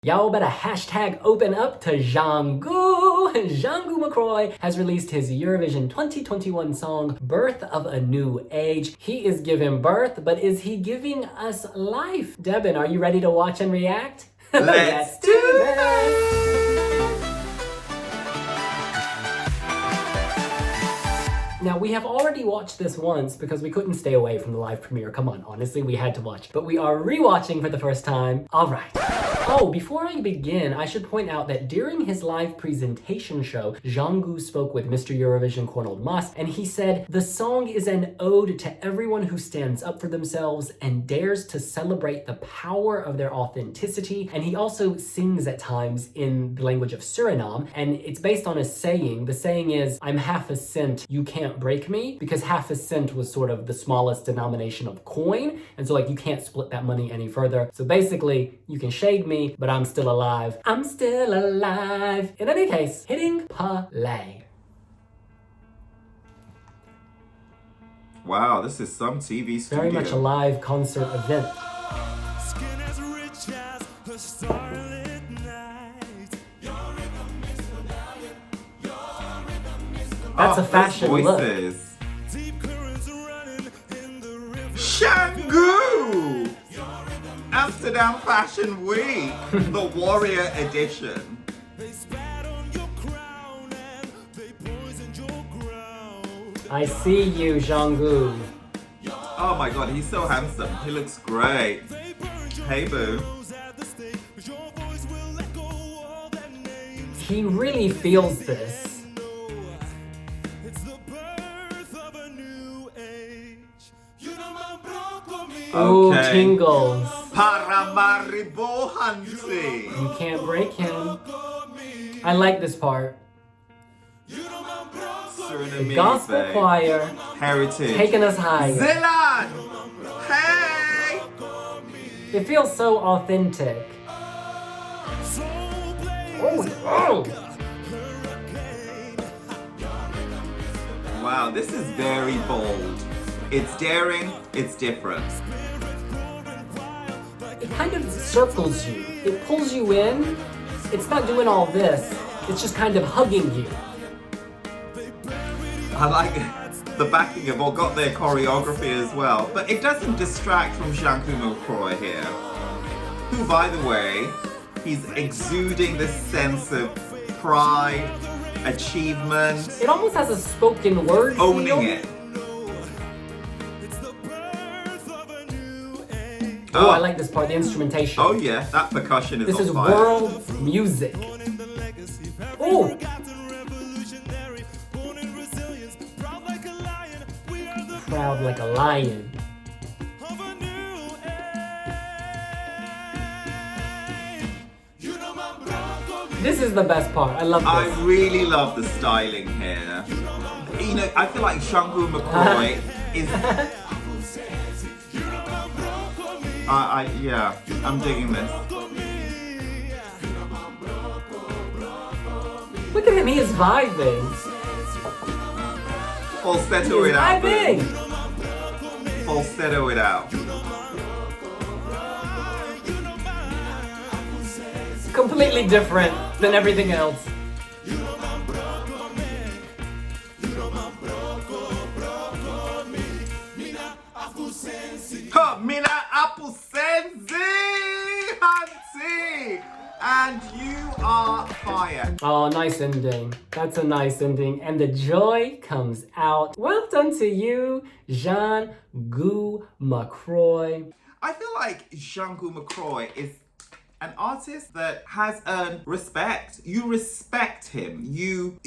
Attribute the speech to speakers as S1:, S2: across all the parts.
S1: Y'all better hashtag open up to Jeangu. Jeangu Macrooy has released his Eurovision 2021 song, Birth of a New Age. He is giving birth, but is he giving us life? Devin, are you ready to watch and react?
S2: Let's do this!
S1: Now, we have already watched this once because we couldn't stay away from the live premiere. Come on, honestly, we had to watch. But we are rewatching for the first time. All right. Oh, before I begin, I should point out that during his live presentation show, Jeangu spoke with Mr. Eurovision Cornel Moss, and he said, "The song is an ode to everyone who stands up for themselves and dares to celebrate the power of their authenticity." And he also sings at times in the language of Suriname, and it's based on a saying. The saying is, "I'm half a cent, you can't break me," because half a cent was sort of the smallest denomination of coin, and so like you can't split that money any further. So basically, you can shade me, but I'm still alive. I'm still alive. In any case, hitting play.
S2: Wow, this is some TV studio.
S1: Very much a live concert event.
S3: Skin as rich as a starlit night.
S1: That's a fashion look.
S2: Voices.
S3: Deep currents running in the river.
S2: Jeangu! Amsterdam Fashion Week, the Warrior Edition.
S3: They spat on your crown and they poisoned your ground.
S1: I see you, Jeangu.
S2: Oh my god, he's so handsome. He looks great.
S3: They burned your
S2: Hey boo.
S3: nose at the stake, but your voice will echo all their names.
S1: He really feels this.
S3: It's the birth of a new age. You know my bronco me.
S1: Ooh,
S2: Okay.
S1: tingles.
S2: Paramaribohansi.
S1: You can't break him. I like this part.
S2: Surinamese,
S1: Gospel
S2: babe.
S1: choir
S2: Heritage.
S1: taking us higher.
S2: Zillan! Hey!
S1: It feels so authentic. Oh.
S2: Wow, this is very bold. It's daring, it's different.
S1: It kind of circles you. It pulls you in. It's not doing all this. It's just kind of hugging you.
S2: I like the backing have all got their choreography as well, but it doesn't distract from Jeangu Macrooy here, who, by the way, he's exuding this sense of pride, achievement,
S1: It almost has a spoken word feel.
S2: owning it.
S1: Oh, I like this part, the instrumentation.
S2: Oh yeah, that percussion is
S1: This
S2: on
S1: is
S2: fire.
S1: world music. Oh, proud like a lion. This is the best part. I love
S2: I
S1: this.
S2: really love the styling here. You know, I feel like Jeangu Macrooy is. Yeah, I'm digging this.
S1: Look at him, he is vibing.
S2: Falsetto
S1: He
S2: it
S1: is
S2: out.
S1: vibing.
S2: Boo. Falsetto it out.
S1: Completely different than everything else.
S2: Ha, Mina Apusenzi Hansi! And you are fire.
S1: Oh, nice ending. That's a nice ending. And the joy comes out. Well done to you, Jeangu Macrooy.
S2: I feel like Jeangu Macrooy is an artist that has earned respect. You respect him. You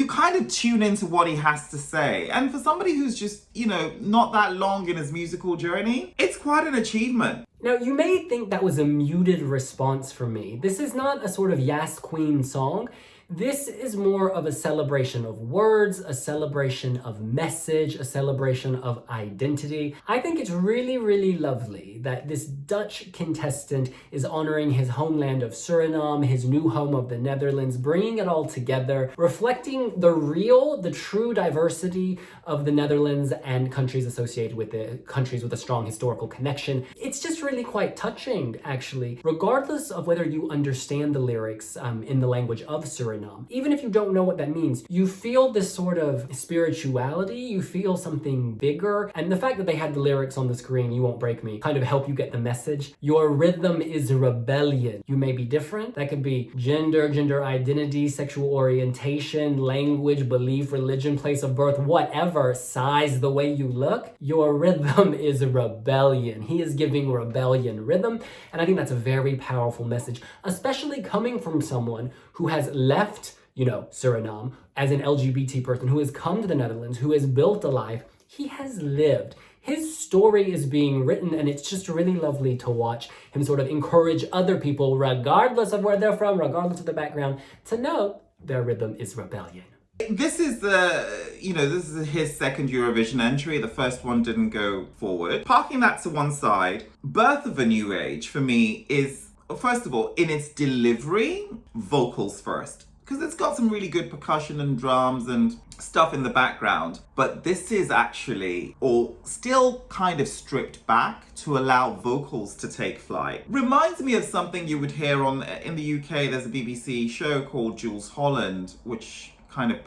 S2: kind of tune into what he has to say. And for somebody who's just, you know, not that long in his musical journey, it's quite an achievement.
S1: Now, you may think that was a muted response from me. This is not a sort of Yas Queen song. This is more of a celebration of words, a celebration of message, a celebration of identity. I think it's really, really lovely that this Dutch contestant is honoring his homeland of Suriname, his new home of the Netherlands, bringing it all together, reflecting the true diversity of the Netherlands and countries associated with the countries with a strong historical connection. It's just really quite touching, actually, regardless of whether you understand the lyrics in the language of Suriname. Even if you don't know what that means, you feel this sort of spirituality, you feel something bigger, and the fact that they had the lyrics on the screen, "You Won't Break Me," kind of help you get the message. Your rhythm is rebellion. You may be different. That could be gender identity, sexual orientation, language, belief, religion, place of birth, whatever, size, the way you look. Your rhythm is rebellion. He is giving rebellion rhythm, and I think that's a very powerful message, especially coming from someone who has left, Suriname as an LGBT person, who has come to the Netherlands, who has built a life. He has lived. His story is being written, and it's just really lovely to watch him sort of encourage other people, regardless of where they're from, regardless of their background, to know their rhythm is rebellion.
S2: This is this is his second Eurovision entry. The first one didn't go forward. Parking that to one side, Birth of a New Age for me is, first of all, in its delivery, vocals first. Because it's got some really good percussion and drums and stuff in the background. But this is actually all still kind of stripped back to allow vocals to take flight. Reminds me of something you would hear in the UK. There's a BBC show called Jules Holland, which kind of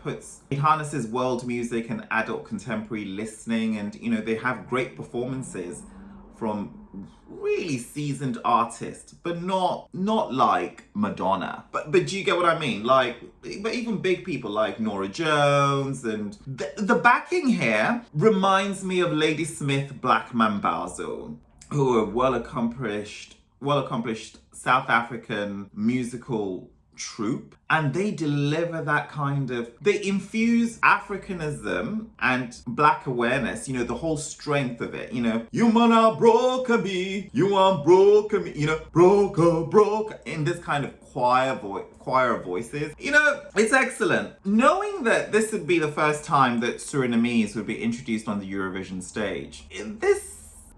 S2: harnesses world music and adult contemporary listening, and they have great performances from really seasoned artists, but not like Madonna. But do you get what I mean? But even big people like Norah Jones, and the backing here reminds me of Lady Smith, Black Mambazo, who are well accomplished South African musical troupe, and they deliver that they infuse Africanism and Black awareness, the whole strength of it, you wanna broke me, you want broke me, broke in this kind of choir voices. It's excellent. Knowing that this would be the first time that Surinamese would be introduced on the Eurovision stage,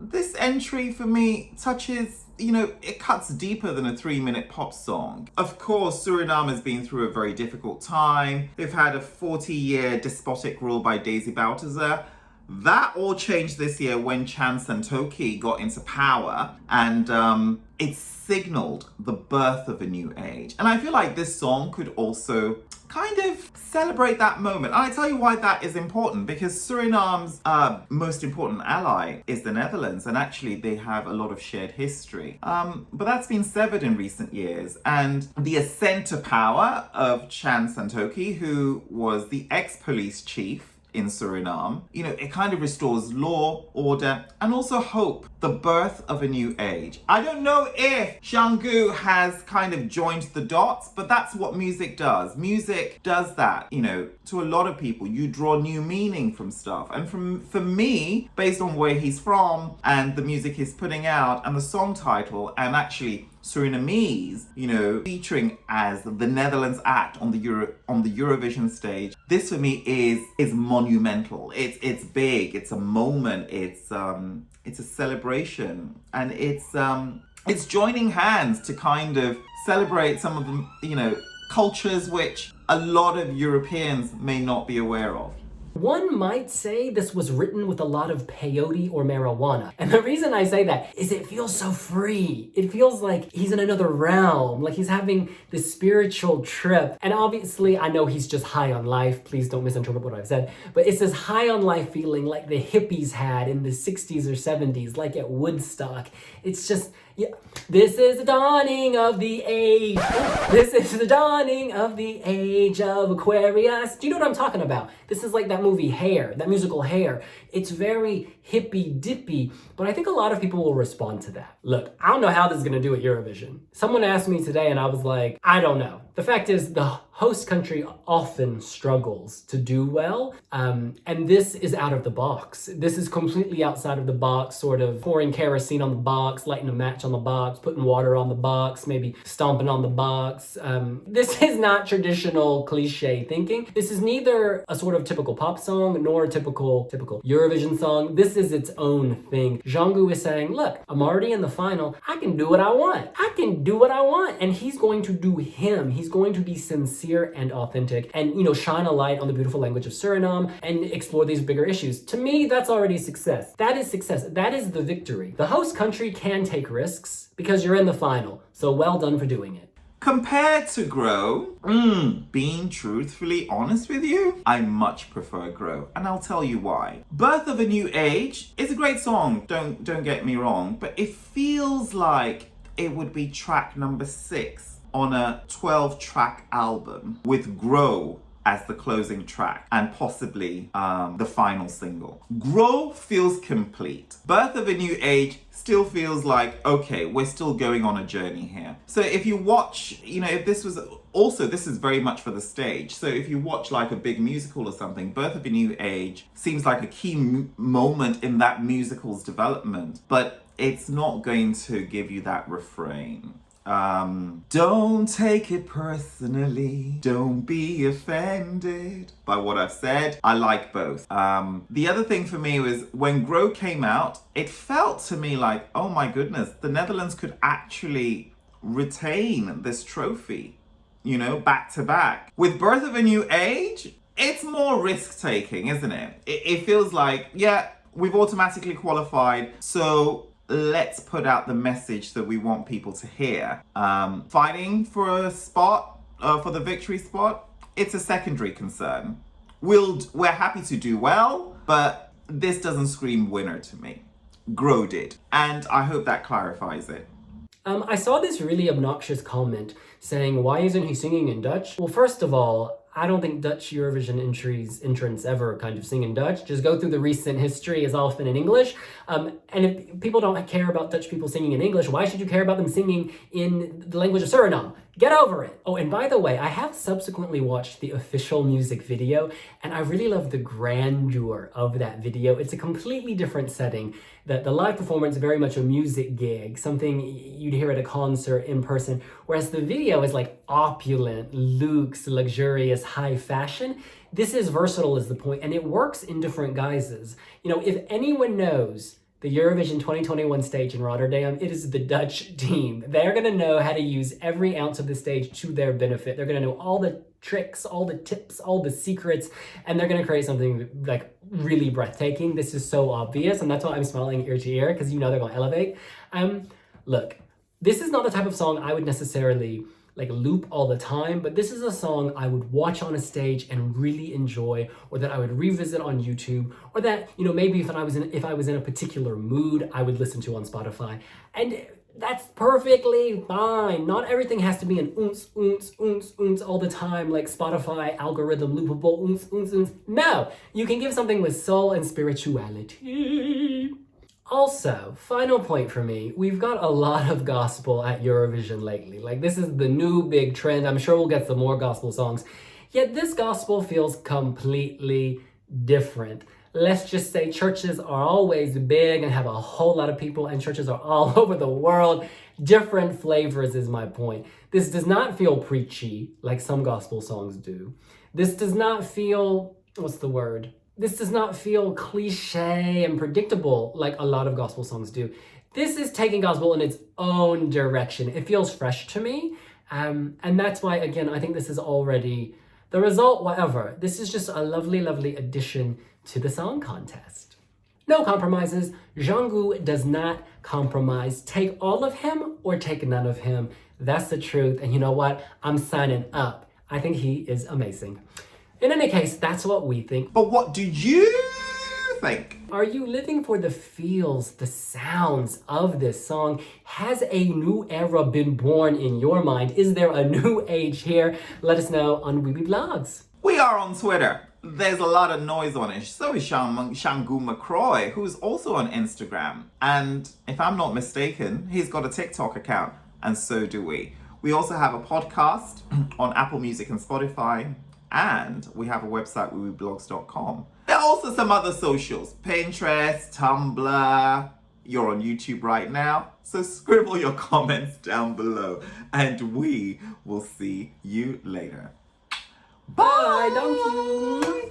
S2: this entry for me touches, it cuts deeper than a 3-minute pop song. Of course, Suriname has been through a very difficult time. They've had a 40-year despotic rule by Desi Bouterse. That all changed this year when Chan Santoki got into power, and it signaled the birth of a new age. And I feel like this song could also kind of celebrate that moment. And I tell you why that is important, because Suriname's most important ally is the Netherlands, and actually they have a lot of shared history. But that's been severed in recent years, and the ascent to power of Chan Santoki, who was the ex-police chief in Suriname, it kind of restores law, order, and also hope, the birth of a new age. I don't know if Jeangu has kind of joined the dots, but that's what music does. Music does that, to a lot of people. You draw new meaning from stuff. And for me, based on where he's from and the music he's putting out and the song title, and actually Surinamese, featuring as the Netherlands act on the Eurovision stage, this for me is monumental. It's big. It's a moment. It's a celebration, and it's joining hands to kind of celebrate some of the cultures which a lot of Europeans may not be aware of.
S1: One might say this was written with a lot of peyote or marijuana. And the reason I say that is it feels so free. It feels like he's in another realm, like he's having this spiritual trip. And obviously, I know he's just high on life. Please don't misinterpret what I've said. But it's this high on life feeling like the hippies had in the 60s or 70s, like at Woodstock. It's just, yeah. This is the dawning of the age. This is the dawning of the age of Aquarius. Do you know what I'm talking about? This is like that movie Hair, that musical Hair. It's very hippy dippy, but I think a lot of people will respond to that. Look, I don't know how this is gonna do at Eurovision. Someone asked me today and I was like, I don't know. The fact is, the host country often struggles to do well, and this is out of the box. This is completely outside of the box, sort of pouring kerosene on the box, lighting a match on the box, putting water on the box, maybe stomping on the box. This is not traditional cliche thinking. This is neither a sort of typical pop song nor a typical Eurovision song. This is its own thing. Jeangu is saying, look, I'm already in the final. I can do what I want. I can do what I want. And he's going to do him. He's going to be sincere and authentic and, shine a light on the beautiful language of Suriname and explore these bigger issues. To me, that's already success. That is success. That is the victory. The host country can take risks because you're in the final. So well done for doing it.
S2: Compared to Grow, being truthfully honest with you, I much prefer Grow, and I'll tell you why. Birth of a New Age is a great song, don't get me wrong, but it feels like it would be track number 6 on a 12-track album with Grow as the closing track and possibly the final single. Grow feels complete. Birth of a New Age still feels like, okay, we're still going on a journey here. So if you watch, if this was, also this is very much for the stage. So if you watch like a big musical or something, Birth of a New Age seems like a key moment in that musical's development, but it's not going to give you that refrain. Don't take it personally, don't be offended by what I've said. I like both. The other thing for me was when Grow came out, it felt to me like, oh my goodness, the Netherlands could actually retain this trophy, back to back. With Birth of a New Age, it's more risk taking, isn't it? It feels like, yeah, we've automatically qualified, so let's put out the message that we want people to hear. Fighting for a spot, for the victory spot, it's a secondary concern. We're happy to do well, but this doesn't scream winner to me. Grow did, and I hope that clarifies it.
S1: I saw this really obnoxious comment saying, why isn't he singing in Dutch? Well, first of all, I don't think Dutch Eurovision entrants ever kind of sing in Dutch. Just go through the recent history as often in English. And if people don't care about Dutch people singing in English, why should you care about them singing in the language of Suriname? Get over it. Oh, and by the way, I have subsequently watched the official music video, and I really love the grandeur of that video. It's a completely different setting. The live performance is very much a music gig, something you'd hear at a concert in person, whereas the video is like opulent, luxe, luxurious, high fashion. This is versatile is the point, and it works in different guises. If anyone knows the Eurovision 2021 stage in Rotterdam, it is the Dutch team. They're gonna know how to use every ounce of the stage to their benefit. They're gonna know all the tricks, all the tips, all the secrets, and they're gonna create something like really breathtaking. This is so obvious, and that's why I'm smiling ear to ear, because they're gonna elevate. Look, this is not the type of song I would necessarily loop all the time, but this is a song I would watch on a stage and really enjoy, or that I would revisit on YouTube, or that, maybe if I was in a particular mood, I would listen to on Spotify. And that's perfectly fine. Not everything has to be an oons, oons, oons, oons all the time, like Spotify algorithm loopable oons, oons, oons. No, you can give something with soul and spirituality. Also, final point for me, we've got a lot of gospel at Eurovision lately. This is the new big trend. I'm sure we'll get some more gospel songs. Yet this gospel feels completely different. Let's just say churches are always big and have a whole lot of people, and churches are all over the world. Different flavors is my point. This does not feel preachy like some gospel songs do. This does not feel, This does not feel cliche and predictable like a lot of gospel songs do. This is taking gospel in its own direction. It feels fresh to me. And that's why, again, I think this is already the result, whatever. This is just a lovely, lovely addition to the song contest. No compromises. Jeangu does not compromise. Take all of him or take none of him. That's the truth. And you know what? I'm signing up. I think he is amazing. In any case, that's what we think.
S2: But what do you think?
S1: Are you living for the feels, the sounds of this song? Has a new era been born in your mind? Is there a new age here? Let us know on Weebly Blogs.
S2: We are on Twitter. There's a lot of noise on it. So is Jeangu Macrooy, who's also on Instagram. And if I'm not mistaken, he's got a TikTok account, and so do we. We also have a podcast on Apple Music and Spotify. And we have a website, weeblogs.com. There are also some other socials, Pinterest, Tumblr, You're on YouTube right now, so scribble your comments down below, and we will see you later.
S1: Bye, thank you.